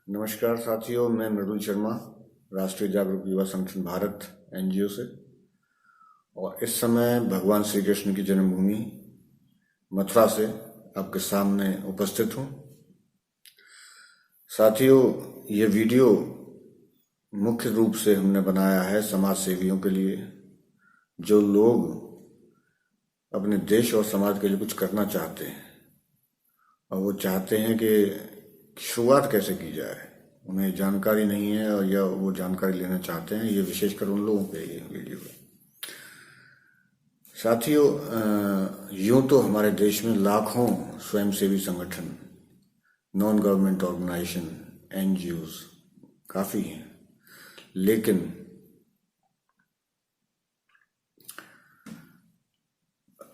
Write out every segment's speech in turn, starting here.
नमस्कार साथियों, मैं मृदुल शर्मा, राष्ट्रीय जागरूक युवा संगठन भारत एनजीओ से। और इस समय भगवान श्री कृष्ण की जन्मभूमि मथुरा से आपके सामने उपस्थित हूँ। साथियों, ये वीडियो मुख्य रूप से हमने बनाया है समाज सेवियों के लिए, जो लोग अपने देश और समाज के लिए कुछ करना चाहते हैं और वो चाहते हैं कि शुरुआत कैसे की जाए। उन्हें जानकारी नहीं है और या वो जानकारी लेना चाहते हैं। ये विशेषकर उन लोगों पे ये वीडियो है। साथियों, यूं तो हमारे देश में लाखों स्वयंसेवी संगठन, नॉन गवर्नमेंट ऑर्गेनाइजेशन, एनजीओज काफ़ी हैं, लेकिन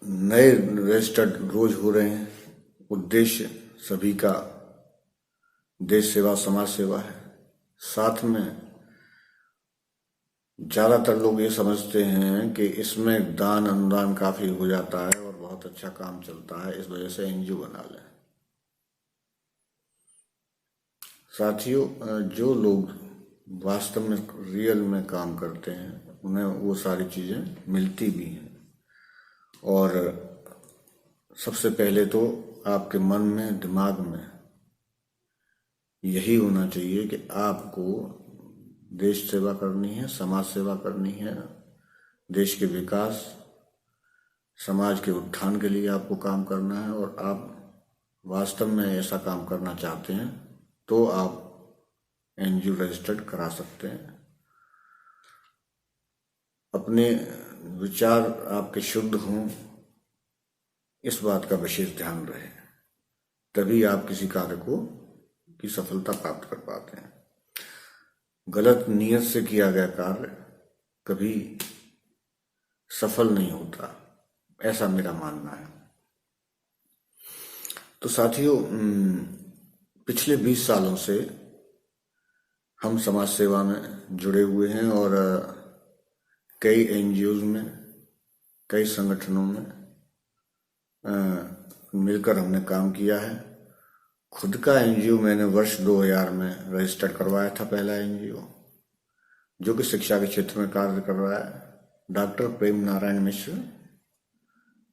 नए रजिस्टर्ड रोज हो रहे हैं। उद्देश्य सभी का देश सेवा, समाज सेवा है। साथ में ज़्यादातर लोग ये समझते हैं कि इसमें दान अनुदान काफ़ी हो जाता है और बहुत अच्छा काम चलता है, इस वजह से एनजीओ बना लें। साथियों, जो लोग वास्तव में रियल में काम करते हैं उन्हें वो सारी चीज़ें मिलती भी हैं। और सबसे पहले तो आपके मन में, दिमाग में यही होना चाहिए कि आपको देश सेवा करनी है, समाज सेवा करनी है, देश के विकास, समाज के उत्थान के लिए आपको काम करना है। और आप वास्तव में ऐसा काम करना चाहते हैं तो आप एनजीओ रजिस्टर्ड करा सकते हैं। अपने विचार आपके शुद्ध हों, इस बात का विशेष ध्यान रहे, तभी आप किसी कार्य की सफलता प्राप्त कर पाते हैं। गलत नीयत से किया गया कार्य कभी सफल नहीं होता, ऐसा मेरा मानना है। तो साथियों, पिछले 20 सालों से हम समाज सेवा में जुड़े हुए हैं और कई एनजीओज में, कई संगठनों में मिलकर हमने काम किया है। खुद का एनजीओ मैंने वर्ष 2000 में रजिस्टर करवाया था, पहला एनजीओ जो कि शिक्षा के क्षेत्र में कार्य कर रहा है, डॉक्टर प्रेम नारायण मिश्र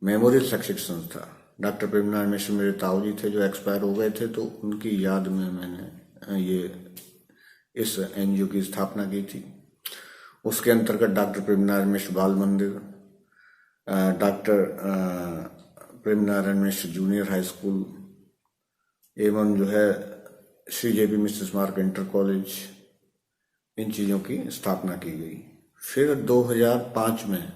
मेमोरियल शैक्षिक संस्था। डॉक्टर प्रेम नारायण मिश्र मेरे ताऊ जी थे जो एक्सपायर हो गए थे, तो उनकी याद में मैंने इस एनजीओ की स्थापना की थी। उसके अंतर्गत डॉक्टर प्रेम नारायण मिश्र बाल मंदिर, डॉक्टर प्रेम Narayan Mishra junior high school एवं जो है श्री जेबी मिश्र स्मारक इंटर कॉलेज, इन चीज़ों की स्थापना की गई। फिर 2005 में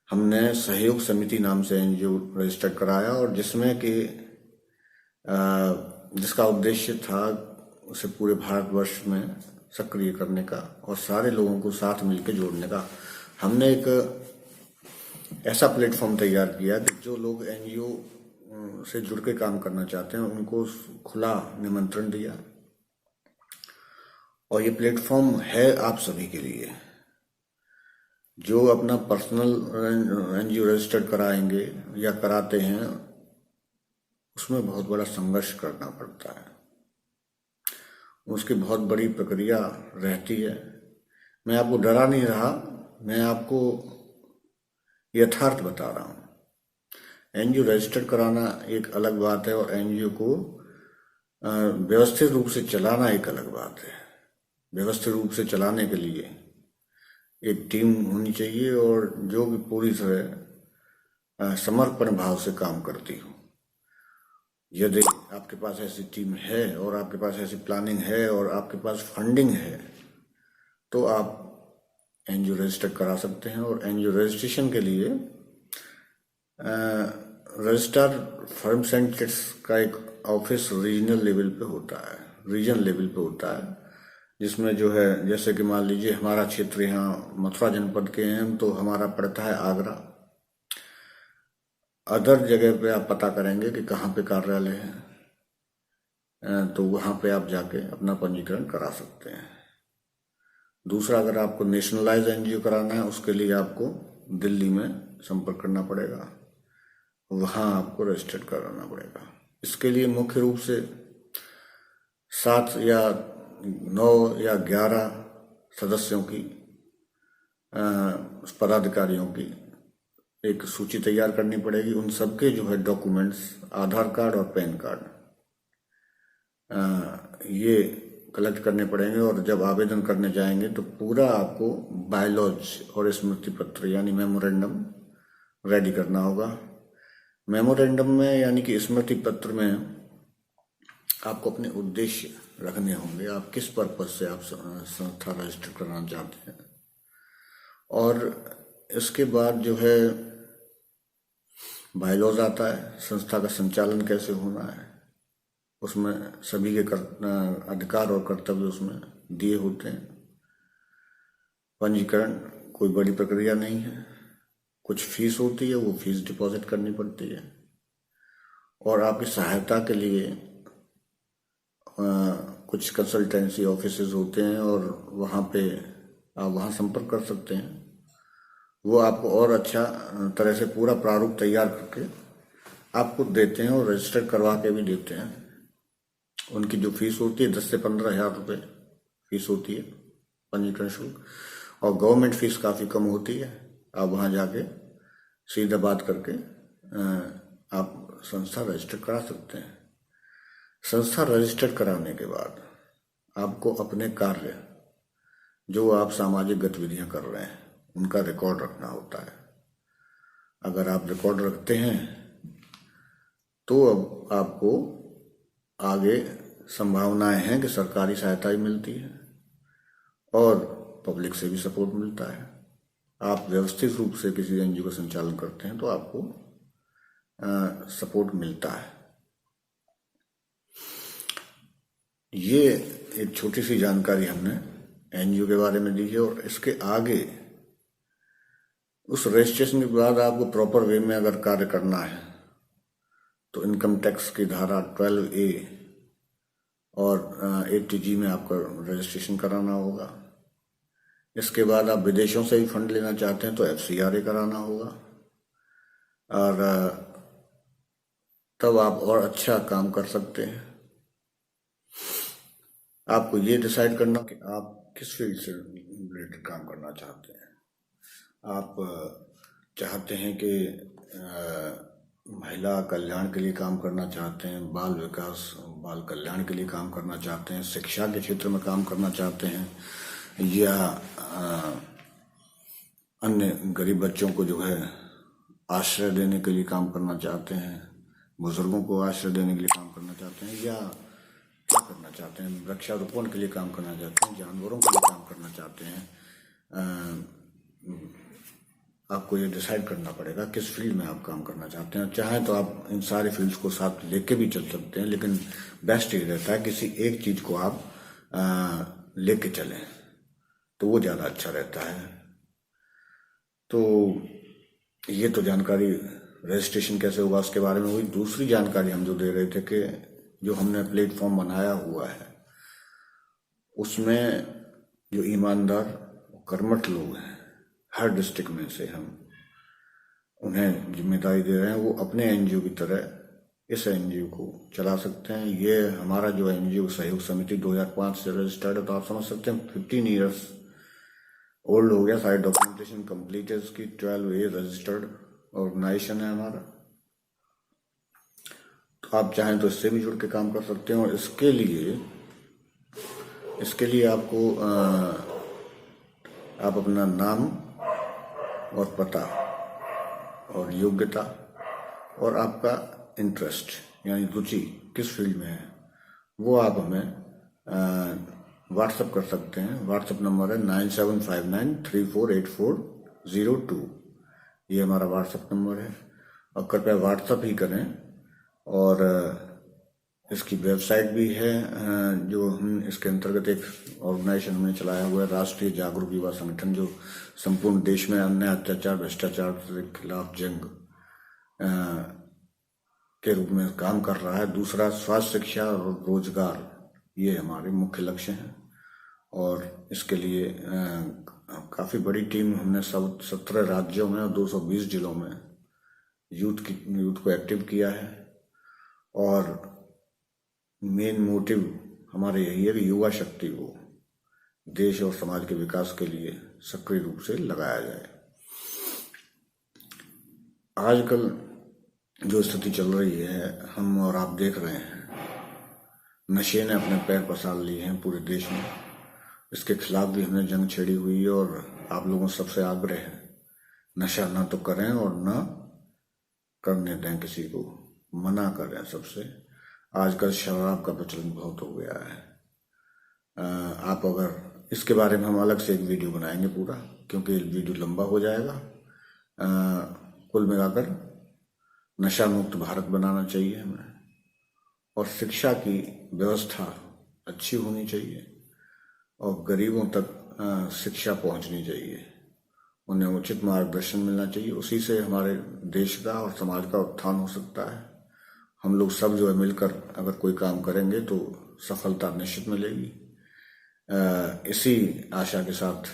हमने सहयोग समिति नाम से एनजीओ रजिस्टर कराया, और जिसमें कि जिसका उद्देश्य था उसे पूरे भारतवर्ष में सक्रिय करने का और सारे लोगों को साथ मिलकर जोड़ने का। हमने एक ऐसा प्लेटफॉर्म तैयार किया कि जो लोग एनजीओ से जुड़ के काम करना चाहते हैं उनको खुला निमंत्रण दिया। और ये प्लेटफॉर्म है आप सभी के लिए। जो अपना पर्सनल एनजीओ रजिस्टर्ड कराएंगे या कराते हैं, उसमें बहुत बड़ा संघर्ष करना पड़ता है, उसकी बहुत बड़ी प्रक्रिया रहती है। मैं आपको डरा नहीं रहा, मैं आपको यथार्थ बता रहा हूँ। एनजीओ रजिस्टर्ड कराना एक अलग बात है और एनजीओ को व्यवस्थित रूप से चलाना एक अलग बात है। व्यवस्थित रूप से चलाने के लिए एक टीम होनी चाहिए और जो कि पूरी तरह समर्पण भाव से काम करती हो। यदि आपके पास ऐसी टीम है और आपके पास ऐसी प्लानिंग है और आपके पास फंडिंग है, तो आप एनजीओ रजिस्टर करा सकते हैं। और एनजीओ रजिस्ट्रेशन के लिए रजिस्ट्रार फर्म्स एंड किट्स का एक ऑफिस रीजनल लेवल पे होता है, रीजन लेवल पे होता है, जिसमें जो है, जैसे कि मान लीजिए हमारा क्षेत्र यहाँ मथुरा जनपद के हैं तो हमारा पड़ता है आगरा। अदर जगह पे आप पता करेंगे कि कहाँ पे कार्यालय है, तो वहाँ पे आप जाके अपना पंजीकरण करा सकते हैं। दूसरा, अगर आपको नेशनलाइज एनजीओ कराना है, उसके लिए आपको दिल्ली में संपर्क करना पड़ेगा, वहाँ आपको रजिस्टर्ड कराना पड़ेगा। इसके लिए मुख्य रूप से 7 या 9 या 11 सदस्यों की पदाधिकारियों की एक सूची तैयार करनी पड़ेगी। उन सबके जो है डॉक्यूमेंट्स, आधार कार्ड और पैन कार्ड, ये कलेक्ट करने पड़ेंगे। और जब आवेदन करने जाएंगे तो पूरा आपको बायलॉज और स्मृति पत्र यानी मेमोरेंडम रेडी करना होगा। मेमोरेंडम में यानी कि स्मृति पत्र में आपको अपने उद्देश्य रखने होंगे, आप किस पर्पज से आप संस्था रजिस्टर करना चाहते हैं। और इसके बाद जो है बायलॉज आता है, संस्था का संचालन कैसे होना है, उसमें सभी के अधिकार और कर्तव्य उसमें दिए होते हैं। पंजीकरण कोई बड़ी प्रक्रिया नहीं है, कुछ फीस होती है, वो फीस डिपॉजिट करनी पड़ती है। और आपकी सहायता के लिए कुछ कंसल्टेंसी ऑफिसेज होते हैं और वहाँ पे आप वहाँ संपर्क कर सकते हैं। वो आपको और अच्छा तरह से पूरा प्रारूप तैयार करके आपको देते हैं और रजिस्टर करवा के भी देते हैं। उनकी जो फीस होती है 10 से 15 हज़ार रुपये फीस होती है पंजीकरण शुल्क, और गवर्नमेंट फीस काफ़ी कम होती है। आप वहाँ जाके सीधा बात करके आप संस्था रजिस्टर करा सकते हैं। संस्था रजिस्टर कराने के बाद आपको अपने कार्य, जो आप सामाजिक गतिविधियां कर रहे हैं, उनका रिकॉर्ड रखना होता है। अगर आप रिकॉर्ड रखते हैं तो अब आपको आगे संभावनाएं हैं कि सरकारी सहायता ही मिलती है और पब्लिक से भी सपोर्ट मिलता है। आप व्यवस्थित रूप से किसी एनजीओ का संचालन करते हैं तो आपको सपोर्ट मिलता है। ये एक छोटी सी जानकारी हमने एनजीओ के बारे में दी है। और इसके आगे उस रजिस्ट्रेशन के बाद आपको प्रॉपर वे में अगर कार्य करना है तो इनकम टैक्स की धारा 12A और 80G में आपका रजिस्ट्रेशन कराना होगा। इसके बाद आप विदेशों से भी फंड लेना चाहते हैं तो FCRA कराना होगा। और तब आप और अच्छा काम कर सकते हैं। आपको ये डिसाइड करना कि आप किस फील्ड से रिलेटेड काम करना चाहते हैं। आप चाहते हैं कि महिला कल्याण के लिए काम करना चाहते हैं, बाल विकास, बाल कल्याण के लिए काम करना चाहते हैं, शिक्षा के क्षेत्र में काम करना चाहते हैं, या अन्य गरीब बच्चों को जो है आश्रय देने के लिए काम करना चाहते हैं, बुजुर्गों को आश्रय देने के लिए काम करना चाहते हैं, या क्या करना चाहते हैं, वृक्षारोपण के लिए काम करना चाहते हैं, जानवरों के लिए काम करना चाहते हैं। आपको ये डिसाइड करना पड़ेगा किस फील्ड में आप काम करना चाहते हैं। चाहे तो आप इन सारे फील्ड्स को साथ लेके भी चल सकते हैं, लेकिन बेस्ट ये रहता है किसी एक चीज को आप लेके चलें तो वो ज़्यादा अच्छा रहता है। तो ये तो जानकारी रजिस्ट्रेशन कैसे होगा उसके बारे में हुई। दूसरी जानकारी हम जो दे रहे थे कि जो हमने प्लेटफॉर्म बनाया हुआ है उसमें जो ईमानदार कर्मठ लोग हैं हर डिस्ट्रिक्ट में से हम उन्हें जिम्मेदारी दे रहे हैं, वो अपने एनजीओ की तरह इस एनजीओ को चला सकते हैं। ये हमारा जो एनजीओ सहयोग समिति 2005 से रजिस्टर्ड है, तो आप समझ सकते हैं 15 ईयर्स ओल्ड हो गया। सारी डॉक्यूमेंटेशन कंप्लीट है उसकी। 12A रजिस्टर्ड ऑर्गेनाइजेशन है हमारा। तो आप चाहें तो इससे भी जुड़ के काम कर सकते हैं। और इसके लिए आपको आप अपना नाम और पता और योग्यता और आपका इंटरेस्ट यानी रुचि किस फील्ड में है वो आप हमें व्हाट्सएप कर सकते हैं। व्हाट्सएप नंबर है 9759348402। ये हमारा व्हाट्सएप नंबर है और कृपया व्हाट्सएप ही करें। और इसकी वेबसाइट भी है जो हम इसके अंतर्गत एक ऑर्गेनाइजेशन हमने चलाया हुआ है, राष्ट्रीय जागरूक युवा संगठन, जो संपूर्ण देश में अन्याय, अत्याचार, भ्रष्टाचार के खिलाफ जंग के रूप में काम कर रहा है। दूसरा, स्वास्थ्य, शिक्षा और रोजगार, ये हमारे मुख्य लक्ष्य हैं। और इसके लिए काफ़ी बड़ी टीम हमने 17 राज्यों में और 220 जिलों में यूथ को एक्टिव किया है। और मेन मोटिव हमारे यही है कि युवा शक्ति को देश और समाज के विकास के लिए सक्रिय रूप से लगाया जाए। आजकल जो स्थिति चल रही है, हम और आप देख रहे हैं, नशे ने अपने पैर पसार लिए हैं पूरे देश में। इसके खिलाफ भी हमने जंग छेड़ी हुई है और आप लोगों सबसे आग्रह है, नशा ना तो करें और ना करने दें, किसी को मना करें सबसे। आजकल शराब का प्रचलन बहुत हो गया है। आप अगर इसके बारे में हम अलग से एक वीडियो बनाएंगे पूरा, क्योंकि वीडियो लंबा हो जाएगा। कुल मिलाकर नशा मुक्त भारत बनाना चाहिए हमें, और शिक्षा की व्यवस्था अच्छी होनी चाहिए और गरीबों तक शिक्षा पहुंचनी चाहिए, उन्हें उचित मार्गदर्शन मिलना चाहिए। उसी से हमारे देश का और समाज का उत्थान हो सकता है। हम लोग सब जो है मिलकर अगर कोई काम करेंगे तो सफलता निश्चित मिलेगी। इसी आशा के साथ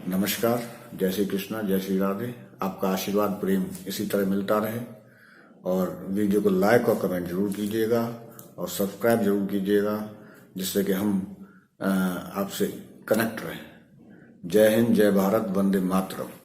नमस्कार, जय श्री कृष्णा, जय श्री राधे। आपका आशीर्वाद प्रेम इसी तरह मिलता रहे, और वीडियो को लाइक और कमेंट जरूर कीजिएगा और सब्सक्राइब जरूर कीजिएगा, जिससे कि हम आपसे कनेक्ट रहें। जय हिंद, जय भारत, वंदे मातरम।